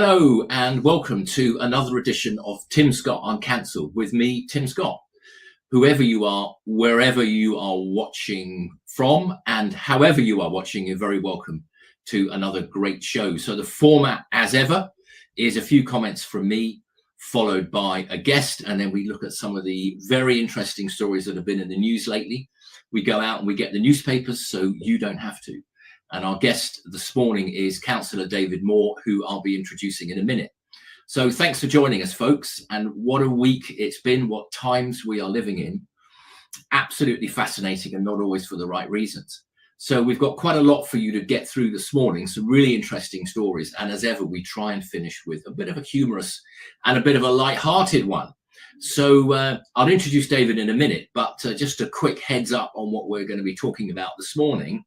Hello and welcome to another edition of Tim Scott Uncancelled with me, Tim Scott. Whoever you are, wherever you are watching from and however you are watching, you're very welcome to another great show. So the format, as ever, is a few comments from me, followed by a guest, and then we look at some of the very interesting stories that have been in the news lately. We go out and we get the newspapers so you don't have to. And our guest this morning is Councillor David Moore, who I'll be introducing in a minute. So thanks for joining us, folks. And what a week it's been, what times we are living in. Absolutely fascinating and not always for the right reasons. So we've got quite a lot for you to get through this morning, some really interesting stories. And as ever, we try and finish with a bit of a humorous and a bit of a light-hearted one. So I'll introduce David in a minute, but just a quick heads up on what we're going to be talking about this morning.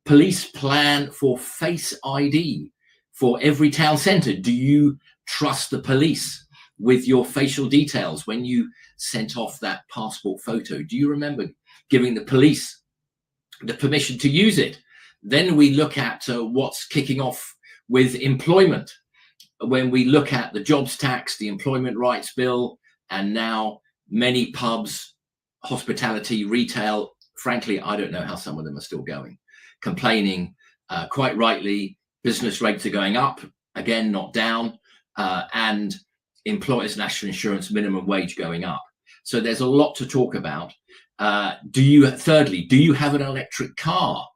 Police plan for Face ID for every town centre. Do you trust the police with your facial details when you sent off that passport photo? Do you remember giving the police the permission to use it? Then we look at what's kicking off with employment. When we look at the jobs tax, the employment rights bill, and now many pubs, hospitality, retail, frankly, I don't know how some of them are still going. Complaining, quite rightly, business rates are going up, again, not down, and employers' national insurance minimum wage going up. So there's a lot to talk about. Thirdly, do you have an electric car?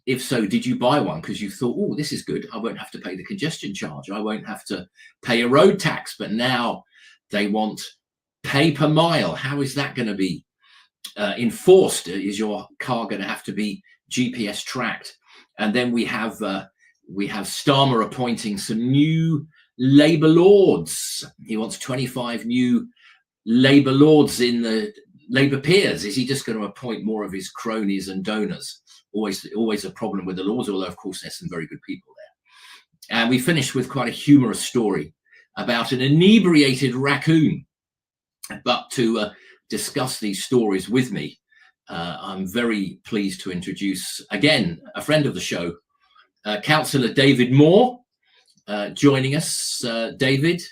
If so, did you buy one because you thought, oh, this is good, I won't have to pay the congestion charge, I won't have to pay a road tax, but now they want pay per mile. How is that going to be enforced? Is your car going to have to be GPS tracked? And then we have Starmer appointing some new Labour lords. He wants 25 new Labour lords in the Labour peers. Is he just going to appoint more of his cronies and donors? Always a problem with the Lords, although of course there's some very good people there. And we finished with quite a humorous story about an inebriated raccoon. But to discuss these stories with me, I'm very pleased to introduce, again, a friend of the show, Councillor David Moore, joining us. David,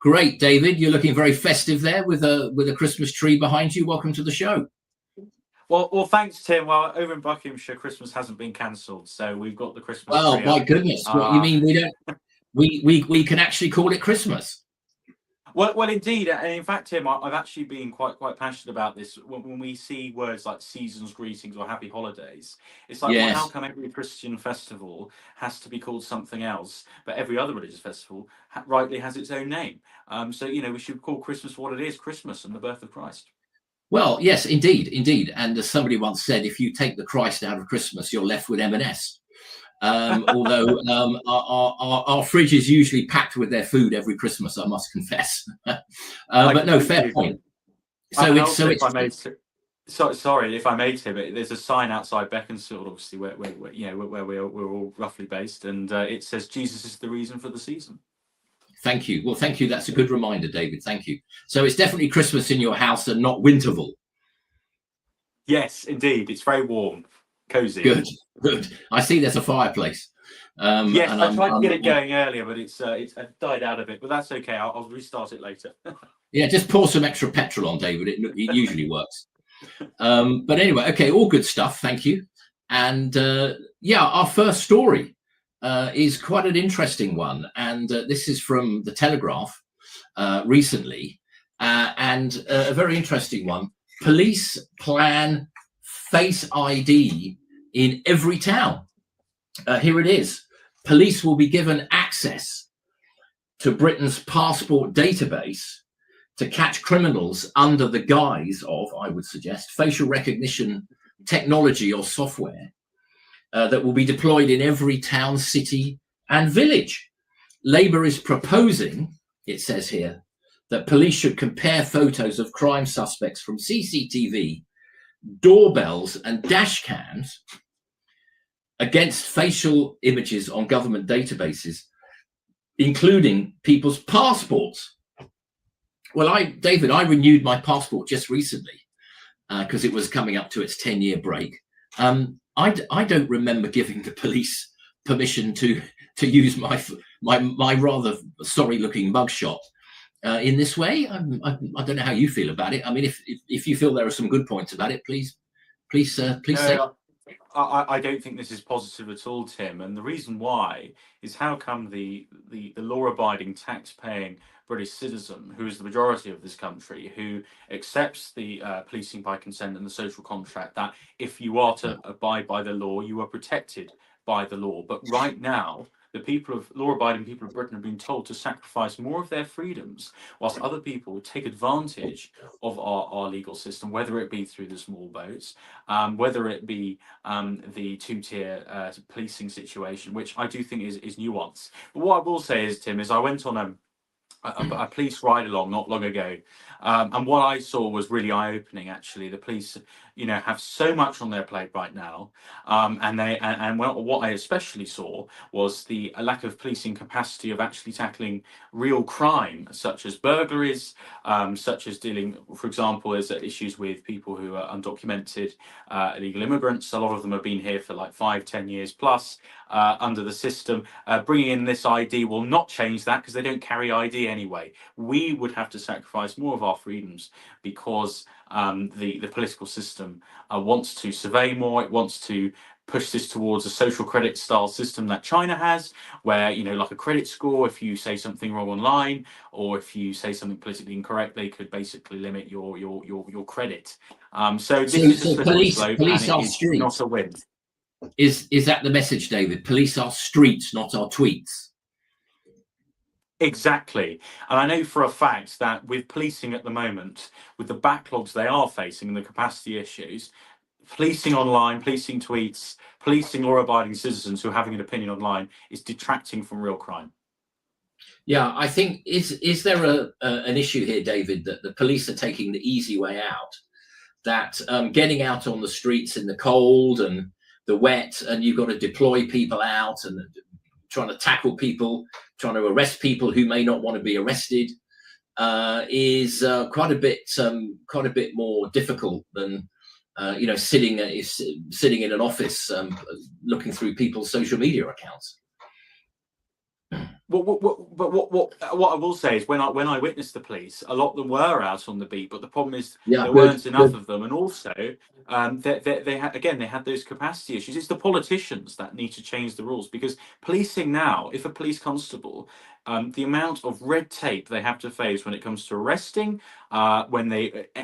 great, David. You're looking very festive there with a Christmas tree behind you. Welcome to the show. Well, thanks, Tim. Well, over in Buckinghamshire, Christmas hasn't been cancelled, so we've got the Christmas tree. Oh my goodness! What you mean we don't? We can actually call it Christmas. Well, indeed, and in fact, Tim, I've actually been quite passionate about this. When we see words like season's greetings or happy holidays, it's like, yes. Well, how come every Christian festival has to be called something else, but every other religious festival rightly has its own name? So, we should call Christmas what it is, Christmas and the birth of Christ. Well, yes, indeed. And as somebody once said, if you take the Christ out of Christmas, you're left with M&S. Although our fridge is usually packed with their food every Christmas, I must confess. But no, fair point. Sorry, if I may, Tim, there's a sign outside Beaconsfield, obviously, where we're all roughly based, and it says Jesus is the reason for the season. Thank you. Well, thank you. That's a good reminder, David. Thank you. So it's definitely Christmas in your house and not Winterval. Yes, indeed. It's very warm, cozy. Good. I see there's a fireplace. Yes, I tried to get it going earlier, but it's died out a bit. But that's okay. I'll restart it later. Yeah, just pour some extra petrol on, David. It usually works. But anyway, okay, all good stuff. Thank you. And our first story is quite an interesting one, and this is from the Telegraph recently, and a very interesting one. Police plan Face ID in every town. Here it is. Police will be given access to Britain's passport database to catch criminals under the guise of, I would suggest, facial recognition technology or software that will be deployed in every town, city and village. Labour is proposing, it says here, that police should compare photos of crime suspects from CCTV, doorbells and dash cams against facial images on government databases, including people's passports. Well, David, I renewed my passport just recently because it was coming up to its 10-year break. I don't remember giving the police permission to to use my rather sorry looking mugshot in this way. I don't know how you feel about it. I mean, if you feel there are some good points about it, please say. I don't think this is positive at all, Tim. And the reason why is how come the law-abiding, tax-paying British citizen, who is the majority of this country, who accepts the policing by consent and the social contract, that if you are to abide by the law, you are protected by the law. But right now, the people of law-abiding people of Britain have been told to sacrifice more of their freedoms, whilst other people take advantage of our legal system, whether it be through the small boats, whether it be the two-tier policing situation, which I do think is nuanced. But what I will say is, Tim, is I went on a police ride along not long ago, and what I saw was really eye-opening. Actually, the police, have so much on their plate right now, and what I especially saw was the lack of policing capacity of actually tackling real crime, such as burglaries, such as dealing, for example, there's issues with people who are undocumented, illegal immigrants. A lot of them have been here for like 5-10 years plus under the system. Bringing in this ID will not change that because they don't carry ID anyway. We would have to sacrifice more of our freedoms because the political system wants to survey more. It wants to push this towards a social credit style system that China has, where, like a credit score, if you say something wrong online or if you say something politically incorrect, they could basically limit your credit. So this is a slippery slope, and it is not a win. Is that the message, David? Police are streets, not our tweets. Exactly. And I know for a fact that with policing at the moment, with the backlogs they are facing and the capacity issues, policing online, policing tweets, policing law-abiding citizens who are having an opinion online is detracting from real crime. Yeah, I think, is there an issue here, David, that the police are taking the easy way out, that getting out on the streets in the cold and the wet, and you've got to deploy people out and trying to tackle people, trying to arrest people who may not want to be arrested, is quite a bit more difficult than sitting in an office looking through people's social media accounts. But what I will say is, when I witnessed the police, a lot of them were out on the beat, but the problem is there weren't enough of them, and also they had those capacity issues. It's the politicians that need to change the rules, because policing now, if a police constable, the amount of red tape they have to face when it comes to arresting, when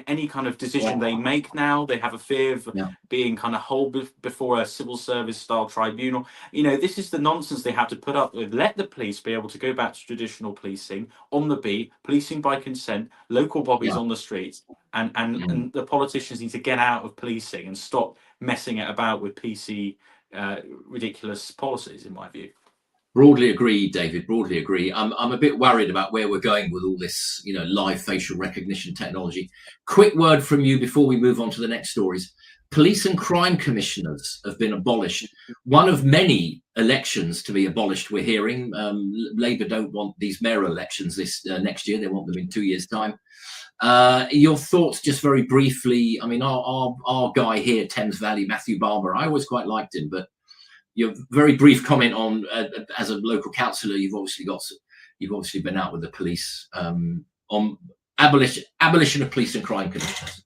any kind of decision they make now, they have a fear of being kind of held before a civil service style tribunal. This is the nonsense they have to put up with. Let the police be able to go back to traditional policing on the beat, policing by consent, local bobbies on the streets, and the politicians need to get out of policing and stop messing it about with PC ridiculous policies, in my view. Broadly agree, David. Broadly agree. I'm a bit worried about where we're going with all this, live facial recognition technology. Quick word from you before we move on to the next stories. Police and crime commissioners have been abolished. One of many elections to be abolished, we're hearing. Labour don't want these mayoral elections this next year. They want them in 2 years' time. Your thoughts, just very briefly. I mean, our guy here, Thames Valley, Matthew Barber, I always quite liked him, but your very brief comment on, as a local councillor, you've obviously been out with the police on abolition of police and crime commissioners.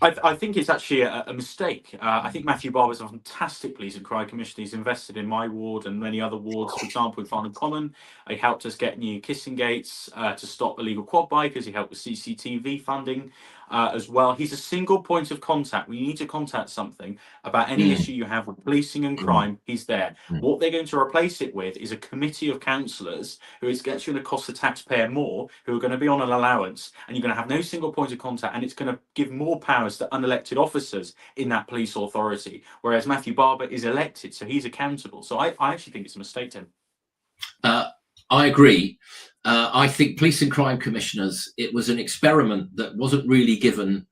I think it's actually a mistake. I think Matthew Barber is a fantastic police and crime commissioner. He's invested in my ward and many other wards. For example, in Farnham Common, he helped us get new kissing gates to stop illegal quad bikers. He helped with CCTV funding as well. He's a single point of contact. When you need to contact something about any issue you have with policing and crime, he's there. What they're going to replace it with is a committee of councillors who is going to cost the taxpayer more, who are going to be on an allowance, and you're going to have no single point of contact, and it's going to give more powers to unelected officers in that police authority, whereas Matthew Barber is elected, so he's accountable. So I actually think it's a mistake, Tim. I agree. I think police and crime commissioners, it was an experiment that wasn't really given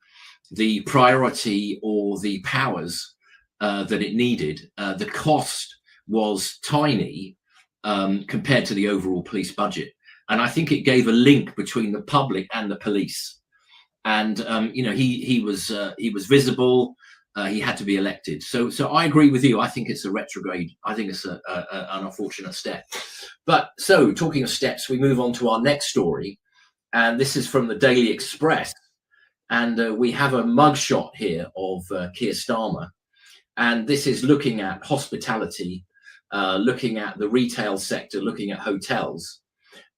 the priority or the powers that it needed. The cost was tiny compared to the overall police budget. And I think it gave a link between the public and the police. And he was visible. he had to be elected. So I agree with you. I think it's a retrograde. I think it's an unfortunate step. But so talking of steps, we move on to our next story. And this is from the Daily Express. And we have a mugshot here of Keir Starmer. And this is looking at hospitality, looking at the retail sector, looking at hotels.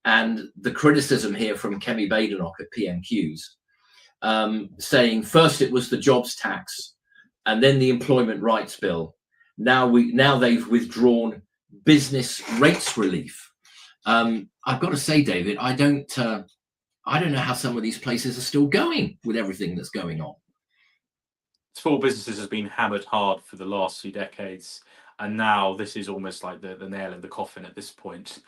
And the criticism here from Kemi Badenoch at PMQs, saying first it was the jobs tax and then the employment rights bill. Now they've withdrawn business rates relief. I've got to say, David, I don't know how some of these places are still going with everything that's going on. Small businesses has been hammered hard for the last few decades, and now this is almost like the nail in the coffin at this point.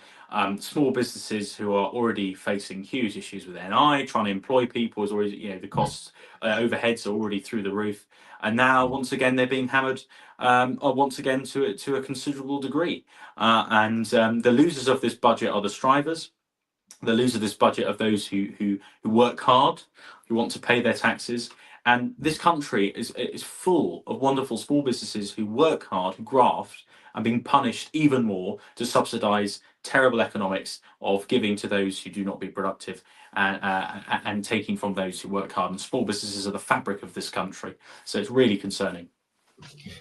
Small businesses who are already facing huge issues with NI, trying to employ people is already, the costs, overheads are already through the roof, and now once again they're being hammered once again to a considerable degree. And the losers of this budget are the strivers. The losers of this budget are those who work hard, who want to pay their taxes. And this country is full of wonderful small businesses who work hard, who graft, and being punished even more to subsidise terrible economics of giving to those who do not be productive and taking from those who work hard. And small businesses are the fabric of this country. So it's really concerning.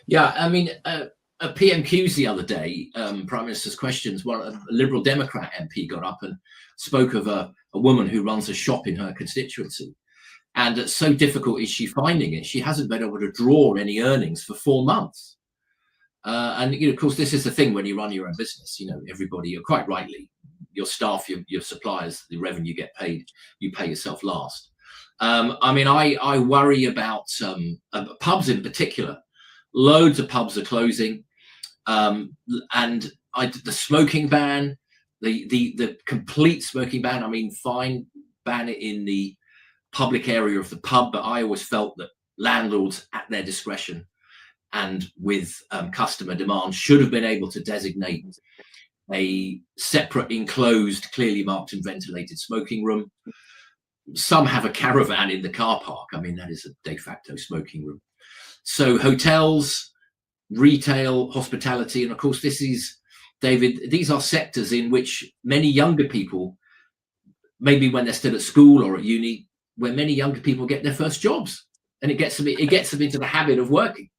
Yeah, I mean, at PMQs the other day, Prime Minister's Questions, a Liberal Democrat MP got up and spoke of a woman who runs a shop in her constituency. And it's so difficult is she finding it. She hasn't been able to draw any earnings for 4 months. And, of course, this is the thing when you run your own business. Everybody, you're quite rightly, your staff, your suppliers, the revenue you get paid, you pay yourself last. I worry about pubs in particular. Loads of pubs are closing. And the smoking ban, the complete smoking ban, fine, ban it in the public area of the pub, but I always felt that landlords at their discretion and with customer demand should have been able to designate a separate enclosed, clearly marked and ventilated smoking room. Some have a caravan in the car park. That is a de facto smoking room. So hotels, retail, hospitality, and of course this is, David, these are sectors in which many younger people, maybe when they're still at school or at uni, where many younger people get their first jobs, and it gets them into the habit of working.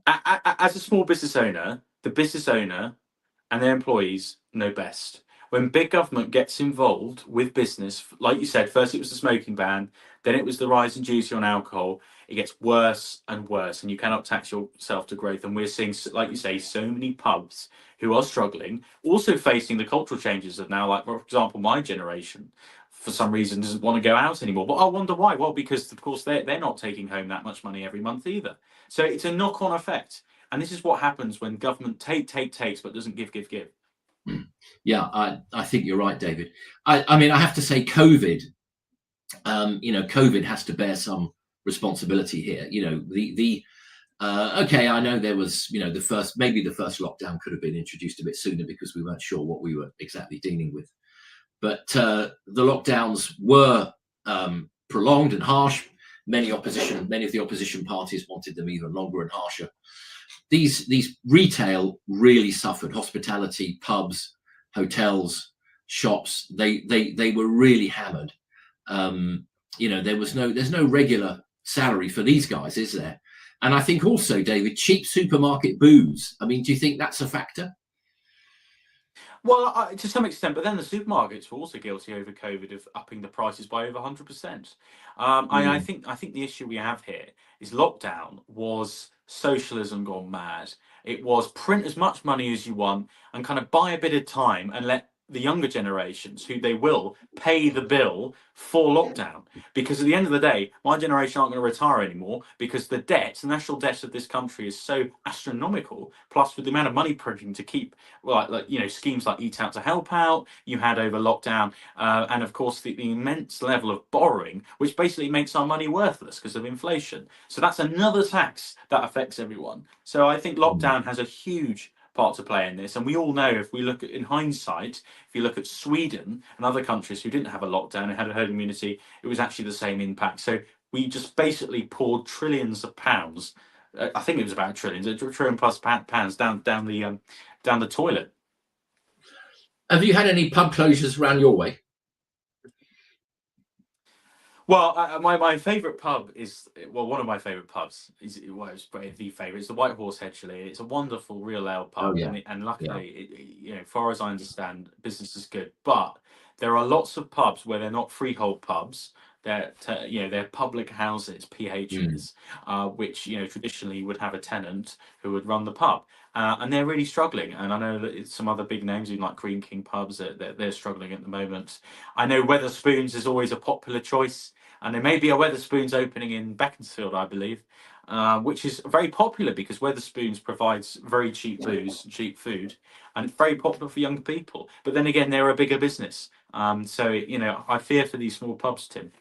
As a small business owner, the business owner and their employees know best. When big government gets involved with business, like you said, first it was the smoking ban, then it was the rise in duty on alcohol. It gets worse and worse, and you cannot tax yourself to growth. And we're seeing, like you say, so many pubs who are struggling, also facing the cultural changes of now, like, for example, my generation, for some reason, doesn't want to go out anymore. But I wonder why. Well, because, of course, they're not taking home that much money every month either. So it's a knock-on effect. And this is what happens when government takes, but doesn't give. Yeah, I think you're right, David. I have to say COVID, COVID has to bear some responsibility here. Okay, I know there was, the first lockdown could have been introduced a bit sooner because we weren't sure what we were exactly dealing with. But the lockdowns were prolonged and harsh. Many of the opposition parties wanted them even longer and harsher. These retail really suffered. Hospitality, pubs, hotels, shops, they were really hammered. There's no regular salary for these guys, is there? And I think also, David, cheap supermarket booze. Do you think that's a factor? Well, to some extent, but then the supermarkets were also guilty over COVID of upping the prices by over 100%. I think the issue we have here is lockdown was socialism gone mad. It was print as much money as you want and kind of buy a bit of time and let the younger generations, who they will pay the bill for lockdown. Because at the end of the day, my generation aren't going to retire anymore because the national debt of this country is so astronomical. Plus, with the amount of money printing to keep, schemes like Eat Out to help out, you had over lockdown, and of course the immense level of borrowing, which basically makes our money worthless because of inflation. So that's another tax that affects everyone. So I think lockdown has a huge part to play in this, and we all know, if we look at, in hindsight, if you look at Sweden and other countries who didn't have a lockdown and had a herd immunity, it was actually the same impact. So we just basically poured trillions of pounds I think it was about a trillion plus pounds down the toilet. Have you had any pub closures around your way? Well, my favourite pub is, well, one of my favourite pubs is, well, it's the favourite. It's the White Horse Hedgley. It's a wonderful real ale Oh pub, yeah, and yeah. luckily, far as I understand, business is good. But there are lots of pubs where they're not freehold pubs. They're public houses, Mm. PHs, which traditionally would have a tenant who would run the pub, and they're really struggling. And I know that it's some other big names, even like Green King pubs, that they're struggling at the moment. I know Weatherspoons is always a popular choice. And there may be a Weatherspoons opening in Beaconsfield, I believe, which is very popular because Weatherspoons provides very cheap booze, cheap food, and it's very popular for young people. But then again, they're a bigger business. So, I fear for these small pubs, Tim.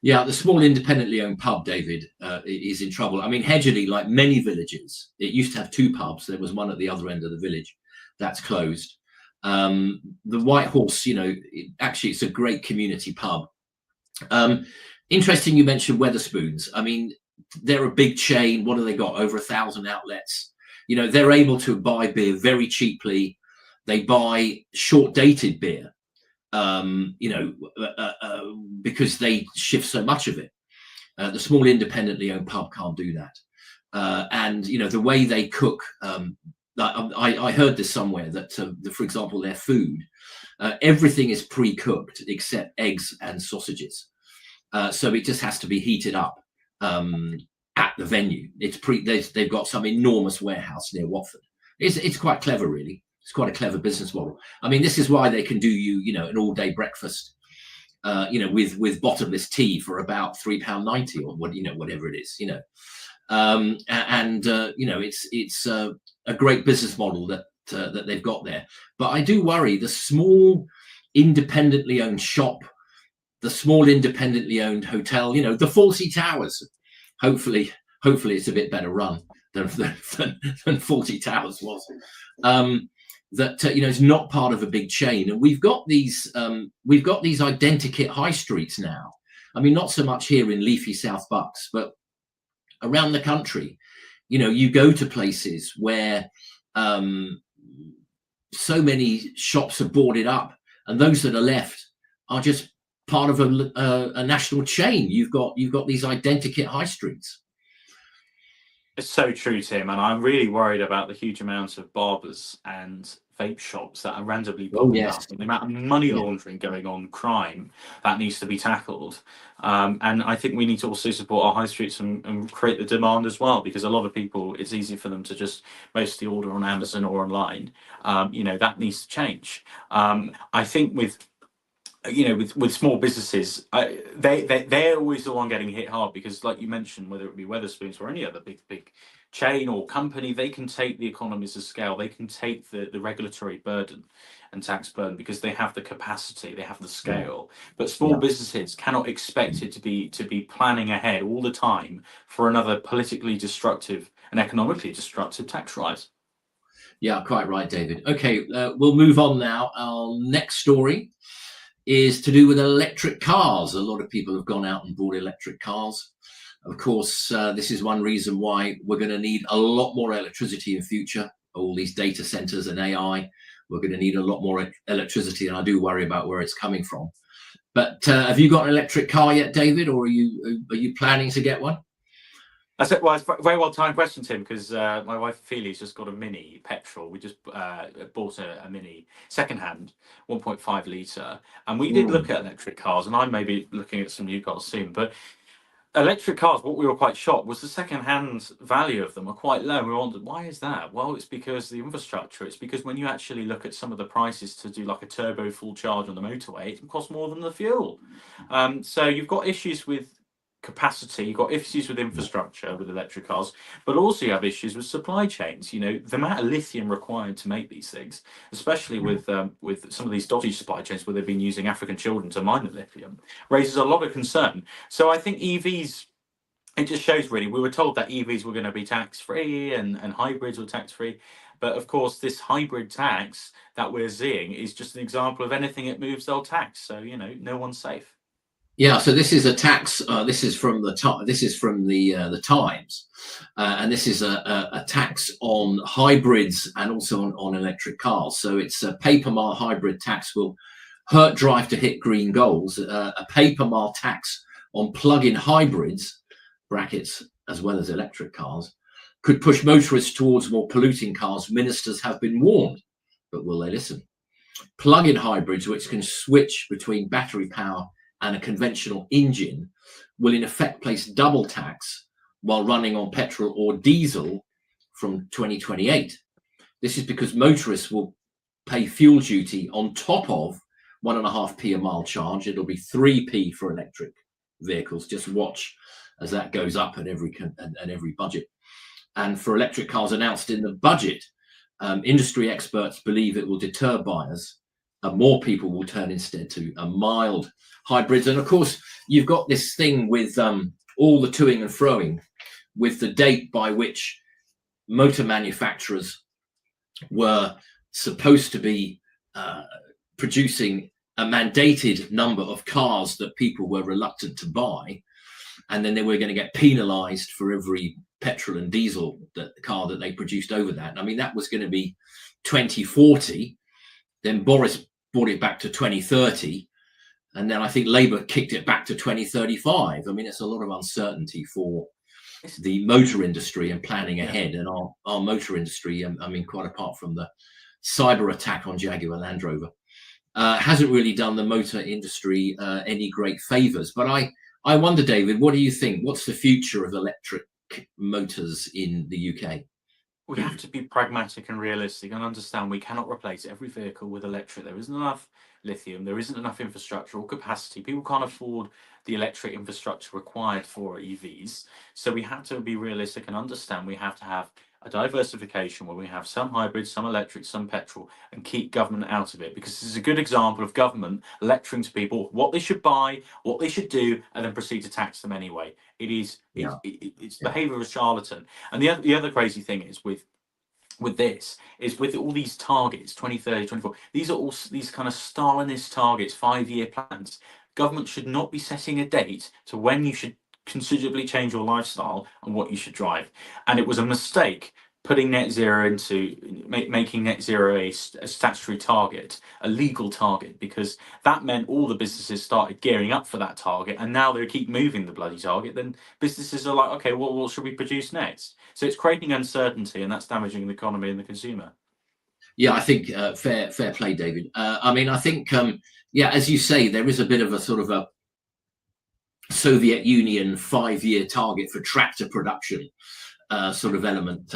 Yeah, the small independently owned pub, David, is in trouble. I mean, Hedgley, like many villages, it used to have two pubs. There was one at the other end of the village. That's closed. The White Horse, actually, it's a great community pub. Interesting you mentioned Weatherspoons. I mean, they're a big chain. What have they got? Over 1,000 outlets. They're able to buy beer very cheaply. They buy short-dated beer, because they shift so much of it. The small independently owned pub can't do that. And the way they cook, I heard this somewhere that, for example, their food, everything is pre-cooked except eggs and sausages. So it just has to be heated up at the venue. They've got some enormous warehouse near Watford. It's quite clever, really. It's quite a clever business model. I mean, this is why they can do an all-day breakfast, with bottomless tea for about £3.90 or whatever it is, it's a great business model that they've got there. But I do worry the small independently owned shop, the small independently owned hotel, the Fawlty Towers. Hopefully it's a bit better run than Fawlty Towers was. Is not part of a big chain, and we've got these identikit high streets now. I mean, not so much here in leafy South Bucks, but around the country. You go to places where so many shops are boarded up, and those that are left are just part of a national chain. You've got these identikit high streets. It's so true, Tim, and I'm really worried about the huge amounts of barbers and vape shops that are randomly popping up, and the amount of money laundering going on, crime that needs to be tackled. And I think we need to also support our high streets and create the demand as well, because a lot of people, it's easy for them to just mostly order on Amazon or online. That needs to change. I think with small businesses, they're always the one getting hit hard because, like you mentioned, whether it be Weatherspoons or any other big chain or company, they can take the economies of scale, they can take the regulatory burden and tax burden because they have the capacity, they have the scale. But small businesses cannot expect it to be planning ahead all the time for another politically destructive and economically destructive tax rise. Yeah, quite right, David. Okay, we'll move on now. Our next story is to do with electric cars. A lot of people have gone out and bought electric cars. Of course, this is one reason why we're going to need a lot more electricity in future. All these data centers and AI, we're going to need a lot more electricity, and I do worry about where it's coming from. But have you got an electric car yet, David, or are you planning to get one? That's it. Well, it's a very well timed question, Tim, because my wife Ophelia just got a mini petrol. We just bought a mini secondhand 1.5 litre, and we did look at electric cars, and I may be looking at some new cars soon. But electric cars, what we were quite shocked was the second-hand value of them are quite low. We wondered, why is that? Well, it's because the infrastructure. It's because when you actually look at some of the prices to do like a turbo full charge on the motorway, it costs more than the fuel. So you've got issues with capacity, you've got issues with infrastructure with electric cars, but also you have issues with supply chains. The amount of lithium required to make these things, especially with some of these dodgy supply chains where they've been using African children to mine the lithium, raises a lot of concern. So I think EVs, it just shows really, we were told that EVs were going to be tax-free and hybrids were tax-free. But of course, this hybrid tax that we're seeing is just an example of anything it moves, they'll tax. So, no one's safe. Yeah, so this is a tax. This is from the Times, and this is a tax on hybrids and also on electric cars. So it's a paper mile hybrid tax will hurt drive to hit green goals. A paper mile tax on plug-in hybrids (brackets as well as electric cars) could push motorists towards more polluting cars. Ministers have been warned, but will they listen? Plug-in hybrids, which can switch between battery power and a conventional engine, will in effect place double tax while running on petrol or diesel from 2028. This is because motorists will pay fuel duty on top of 1.5p a mile charge. It'll be 3p for electric vehicles. Just watch as that goes up at every budget. And for electric cars announced in the budget, industry experts believe it will deter buyers and more people will turn instead to a mild hybrids. And of course, you've got this thing with all the toing and froing with the date by which motor manufacturers were supposed to be producing a mandated number of cars that people were reluctant to buy. And then they were going to get penalized for every petrol and diesel car that they produced over that. I mean, that was going to be 2040. Then Boris brought it back to 2030. And then I think Labour kicked it back to 2035. I mean, it's a lot of uncertainty for the motor industry and planning ahead. And our motor industry, I mean, quite apart from the cyber attack on Jaguar Land Rover, hasn't really done the motor industry any great favours. But I wonder, David, what do you think? What's the future of electric motors in the UK? We have to be pragmatic and realistic and understand we cannot replace every vehicle with electric. There isn't enough lithium, there isn't enough infrastructure or capacity. People can't afford the electric infrastructure required for EVs. So we have to be realistic and understand we have to have a diversification where we have some hybrids, some electric, some petrol, and keep government out of it. Because this is a good example of government lecturing to people what they should buy, what they should do, and then proceed to tax them anyway. It's behaviour of a charlatan. And the other crazy thing is with this is with all these targets 2030 24, these are all these kind of Stalinist targets, 5-year plans. Government should not be setting a date to when you should considerably change your lifestyle and what you should drive. And it was a mistake putting net zero into making net zero a statutory target, a legal target, because that meant all the businesses started gearing up for that target, and now they keep moving the bloody target. Then businesses are like, okay, well, what should we produce next? So it's creating uncertainty, and that's damaging the economy and the consumer. Yeah, I think fair play, David. I mean, I think as you say, there is a bit of a sort of a Soviet Union 5-year target for tractor production sort of element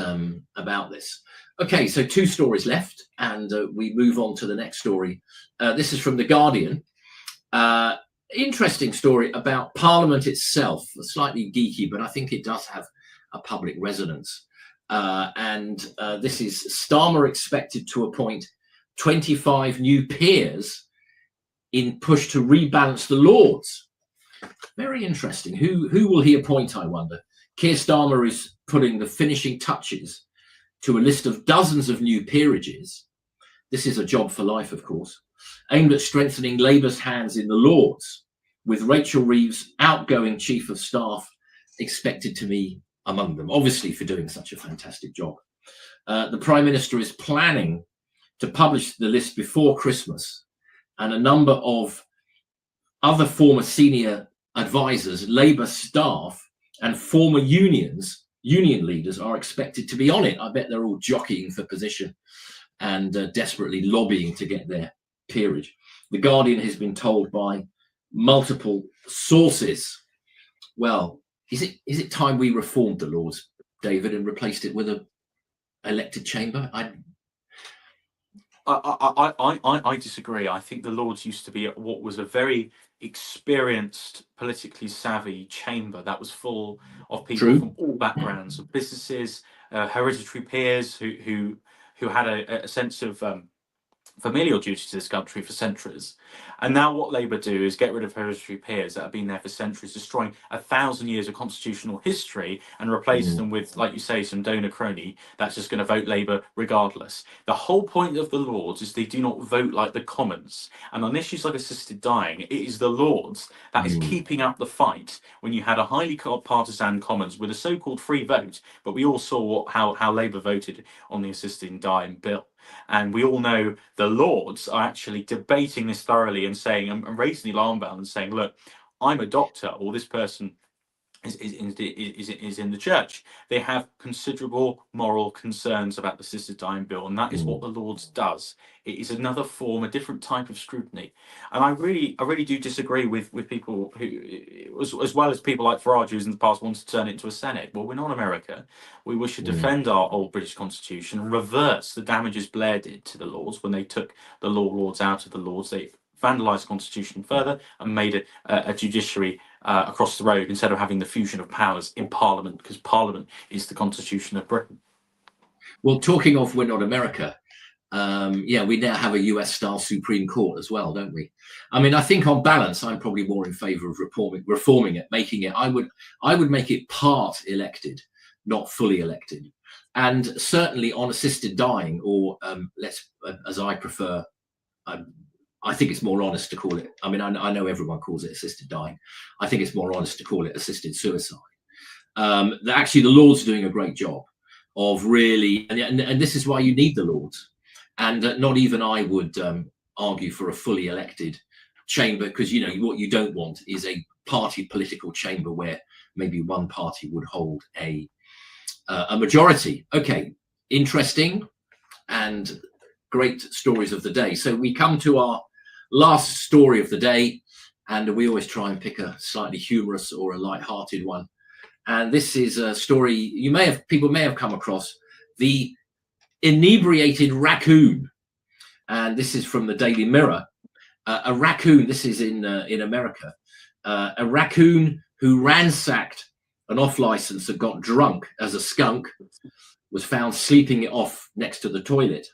about this. Okay, so 2 stories left, and we move on to the next story. This is from The Guardian. Interesting story about Parliament itself, slightly geeky, but I think it does have a public resonance. This is Starmer expected to appoint 25 new peers in push to rebalance the Lords. Very interesting. Who will he appoint, I wonder? Keir Starmer is putting the finishing touches to a list of dozens of new peerages. This is a job for life, of course, aimed at strengthening Labour's hands in the Lords, with Rachel Reeves, outgoing Chief of Staff, expected to be among them, obviously for doing such a fantastic job. The Prime Minister is planning to publish the list before Christmas, and a number of other former senior advisors, Labour staff, and former union leaders are expected to be on it. I bet they're all jockeying for position and desperately lobbying to get their peerage. The Guardian has been told by multiple sources, well, is it time we reformed the Lords, David, and replaced it with an elected chamber? I disagree. I think the Lords used to be what was a very experienced, politically savvy chamber that was full of people from all backgrounds, of businesses, hereditary peers who had a sense of familial duty to this country for centuries. And now what Labour do is get rid of hereditary peers that have been there for centuries, destroying 1,000 years of constitutional history, and replace them with, like you say, some donor crony that's just going to vote Labour regardless. The whole point of the Lords is they do not vote like the Commons. And on issues like assisted dying, it is the Lords that is keeping up the fight when you had a highly partisan Commons with a so-called free vote. But we all saw how Labour voted on the assisted dying bill. And we all know the Lords are actually debating this thoroughly and saying, and raising the alarm bell and saying, look, I'm a doctor, or this person is in the church. They have considerable moral concerns about the assisted dying bill, and that is what the Lords does. It is another form, a different type of scrutiny. And I really do disagree with people who, as well as people like Farage, who's in the past wanted to turn it into a Senate. Well, we're not America. We should defend our old British Constitution and reverse the damages Blair did to the Lords when they took the law lords out of the Lords. They vandalised the Constitution further and made it a judiciary across the road, instead of having the fusion of powers in Parliament, because Parliament is the Constitution of Britain. Well, talking of we're not America, we now have a US-style Supreme Court as well, don't we? I mean, I think on balance, I'm probably more in favour of reforming it, making it. I would make it part elected, not fully elected, and certainly on assisted dying, or as I prefer. I think it's more honest to call it. I mean, I know everyone calls it assisted dying. I think it's more honest to call it assisted suicide. Actually, the Lords are doing a great job of really, and this is why you need the Lords. And not even I would argue for a fully elected chamber, because what you don't want is a party political chamber where maybe one party would hold a majority. Okay, interesting and great stories of the day. So we come to our last story of the day, and we always try and pick a slightly humorous or a light-hearted one. And this is a story people may have come across, the inebriated raccoon. And this is from the Daily Mirror. A raccoon, this is in America, a raccoon who ransacked an off-license and got drunk as a skunk was found sleeping it off next to the toilet.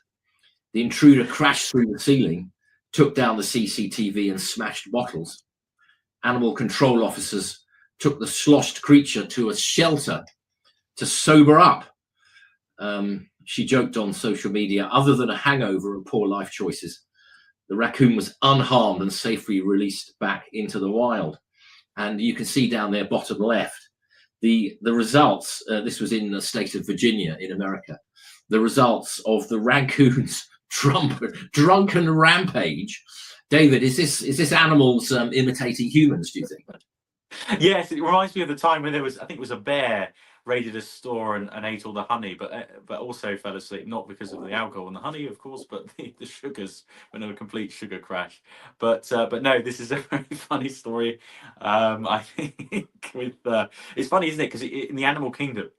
The intruder crashed through the ceiling, took down the CCTV and smashed bottles. Animal control officers took the sloshed creature to a shelter to sober up. She joked on social media, other than a hangover and poor life choices, the raccoon was unharmed and safely released back into the wild. And you can see down there, bottom left, the results. This was in the state of Virginia in America. The results of the raccoon's drunken rampage. David, is this animals imitating humans, do you think? Yes, it reminds me of the time when I think it was a bear raided a store and ate all the honey, but also fell asleep, not because of the alcohol and the honey, of course, but the sugars, when a complete sugar crash. But no, this is a very funny story. I think it's funny, isn't it? Because in the animal kingdom,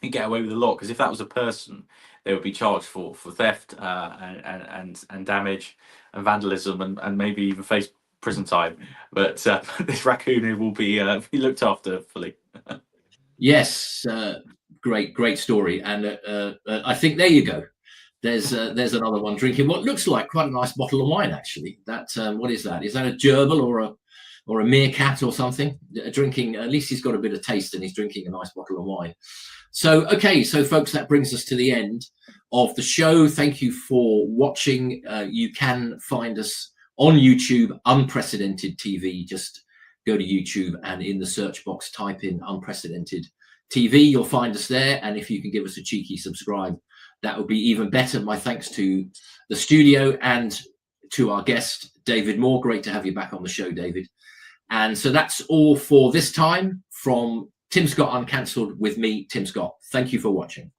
you get away with a lot, because if that was a person, they would be charged for theft and damage and vandalism and maybe even face prison time. But this raccoon will be looked after fully. Yes, great story. And I think there you go. There's another one drinking what looks like quite a nice bottle of wine, actually. That what is that? Is that a gerbil or a meerkat or something? Drinking, at least he's got a bit of taste and he's drinking a nice bottle of wine. So, okay, so folks, that brings us to the end of the show. Thank you for watching. You can find us on YouTube, Unprecedented TV. Just go to YouTube and in the search box, type in Unprecedented TV. You'll find us there. And if you can give us a cheeky subscribe, that would be even better. My thanks to the studio and to our guest, David Moore. Great to have you back on the show, David. And so that's all for this time from Tim Scott Uncancelled with me, Tim Scott. Thank you for watching.